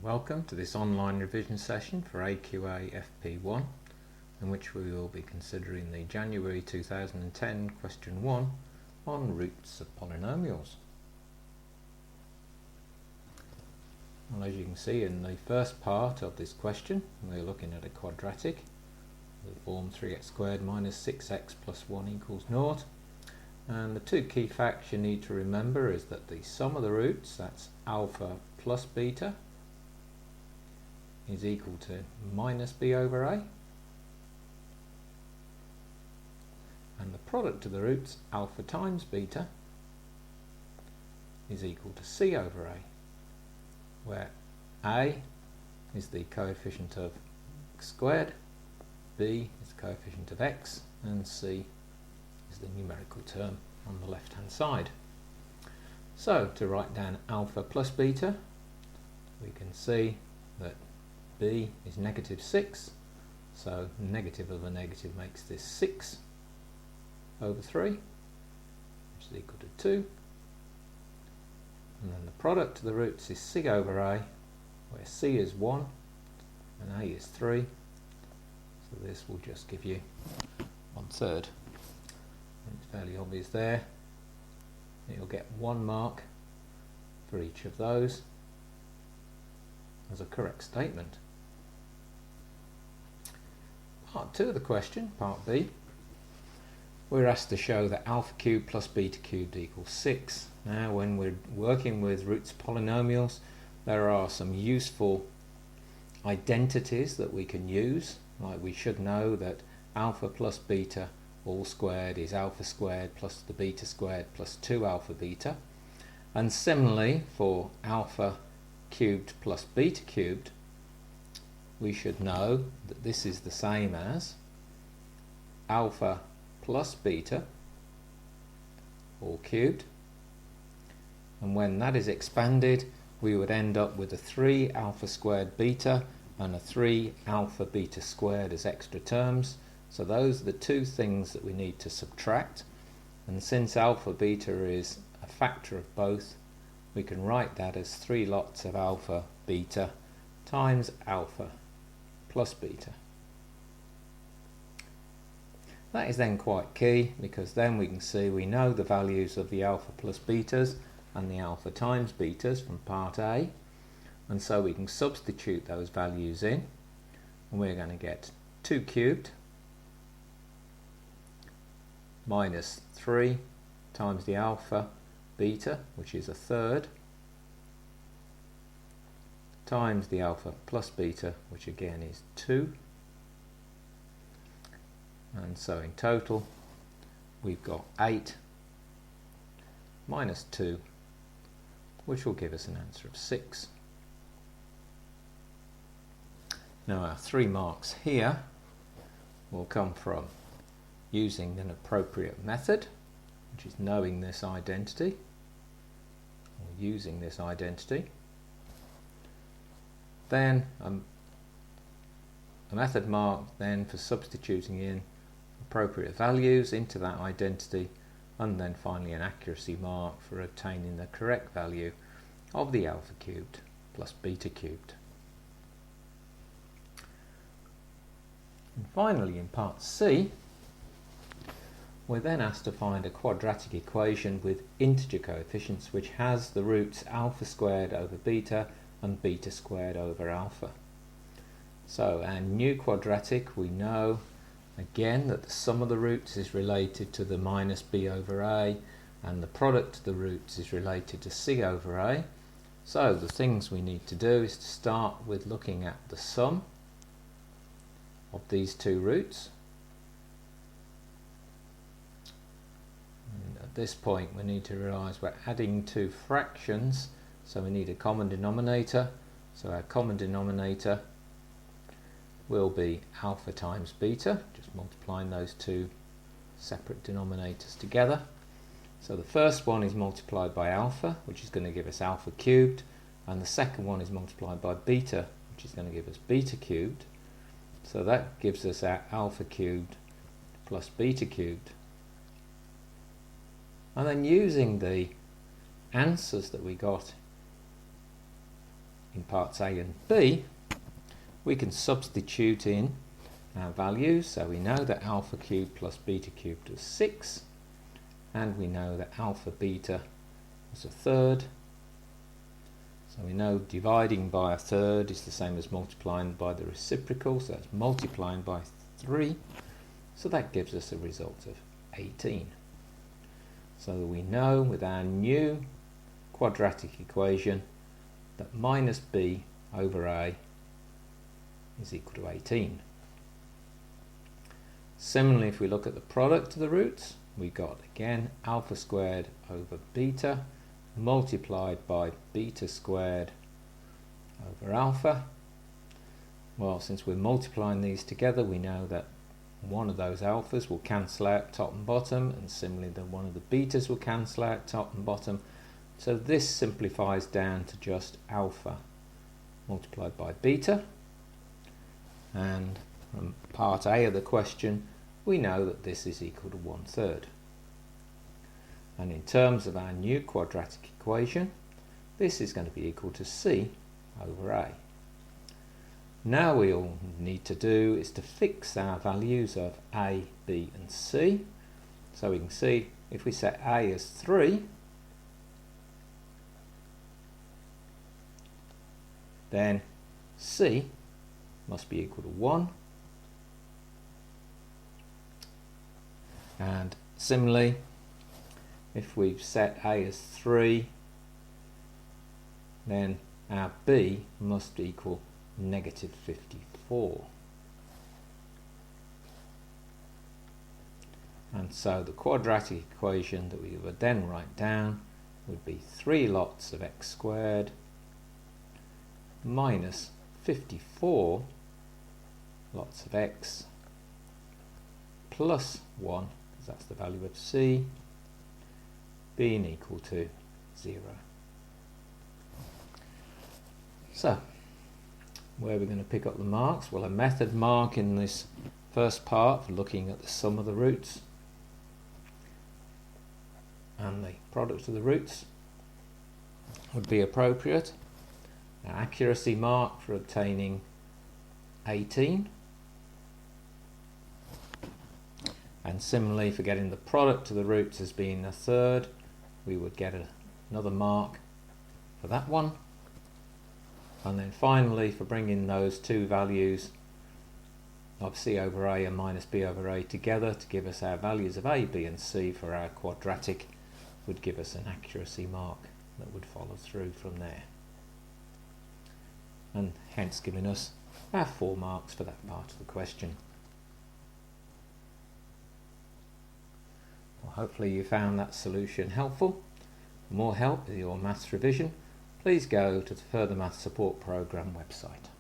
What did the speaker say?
Welcome to this online revision session for AQA FP1, in which we will be considering the January 2010 question 1 on roots of polynomials. Well, as you can see in the first part of this question, we're looking at a quadratic with form 3x squared minus 6x plus 1 equals 0. And the two key facts you need to remember is that the sum of the roots, that's alpha plus beta, is equal to minus b over a, and the product of the roots, alpha times beta, is equal to c over a, where a is the coefficient of x squared, b is the coefficient of x, and c is the numerical term on the left hand side. So to write down alpha plus beta, we can see that b is negative 6, so negative of a negative makes this 6 over 3, which is equal to 2, and then the product of the roots is c over a, where c is 1 and a is 3, so this will just give you 1/3. It's fairly obvious there. You'll get 1 mark for each of those as a correct statement. Part 2 of the question, part B, we're asked to show that alpha cubed plus beta cubed equals 6. Now when we're working with roots of polynomials, there are some useful identities that we can use, like we should know that alpha plus beta all squared is alpha squared plus the beta squared plus 2 alpha beta, and similarly for alpha cubed plus beta cubed, we should know that this is the same as alpha plus beta all cubed, and when that is expanded we would end up with a 3 alpha squared beta and a 3 alpha beta squared as extra terms. So those are the two things that we need to subtract, and since alpha beta is a factor of both, we can write that as 3 lots of alpha beta times alpha plus beta. That is then quite key, because then we can see we know the values of the alpha plus betas and the alpha times betas from part A, and so we can substitute those values in, and we're going to get 2 cubed minus 3 times the alpha beta, which is 1/3, times the alpha plus beta, which again is 2, and so in total we've got 8 minus 2, which will give us an answer of 6. Now our 3 marks here will come from using an appropriate method, which is knowing this identity, or using this identity. Then a method mark then for substituting in appropriate values into that identity, and then finally an accuracy mark for obtaining the correct value of the alpha cubed plus beta cubed. And finally in part C, we're then asked to find a quadratic equation with integer coefficients which has the roots alpha squared over beta and beta squared over alpha. So our new quadratic, we know again that the sum of the roots is related to the minus b over a, and the product of the roots is related to c over a. So the things we need to do is to start with looking at the sum of these two roots. And at this point we need to realise we're adding two fractions, so we need a common denominator. So our common denominator will be alpha times beta, just multiplying those two separate denominators together. So the first one is multiplied by alpha, which is going to give us alpha cubed, and the second one is multiplied by beta, which is going to give us beta cubed. So that gives us our alpha cubed plus beta cubed. And then using the answers that we got in parts A and B, we can substitute in our values. So we know that alpha cubed plus beta cubed is 6, and we know that alpha beta is a third. So we know dividing by a third is the same as multiplying by the reciprocal, so that's multiplying by 3. So that gives us a result of 18. So we know with our new quadratic equation that minus b over a is equal to 18. Similarly, if we look at the product of the roots, we've got again alpha squared over beta multiplied by beta squared over alpha. Well, since we're multiplying these together, we know that one of those alphas will cancel out top and bottom, and similarly that one of the betas will cancel out top and bottom. So this simplifies down to just alpha multiplied by beta, and from part A of the question we know that this is equal to 1/3. And in terms of our new quadratic equation, this is going to be equal to c over a. Now we all need to do is to fix our values of a, b and c. So we can see if we set a as 3, then c must be equal to 1. And similarly, if we've set a as 3, then our b must equal negative 54. And so the quadratic equation that we would then write down would be 3 lots of x squared minus 54 lots of x plus 1, because that's the value of c, being equal to 0. So, where are we going to pick up the marks? Well, a method mark in this first part for looking at the sum of the roots and the product of the roots would be appropriate. An accuracy mark for obtaining 18, and similarly for getting the product of the roots as being a third, we would get another mark for that one. And then finally, for bringing those two values of c over a and minus b over a together to give us our values of a, b and c for our quadratic, would give us an accuracy mark that would follow through from there, and hence giving us our 4 marks for that part of the question. Well, hopefully you found that solution helpful. For more help with your maths revision, please go to the Further Maths Support Programme website.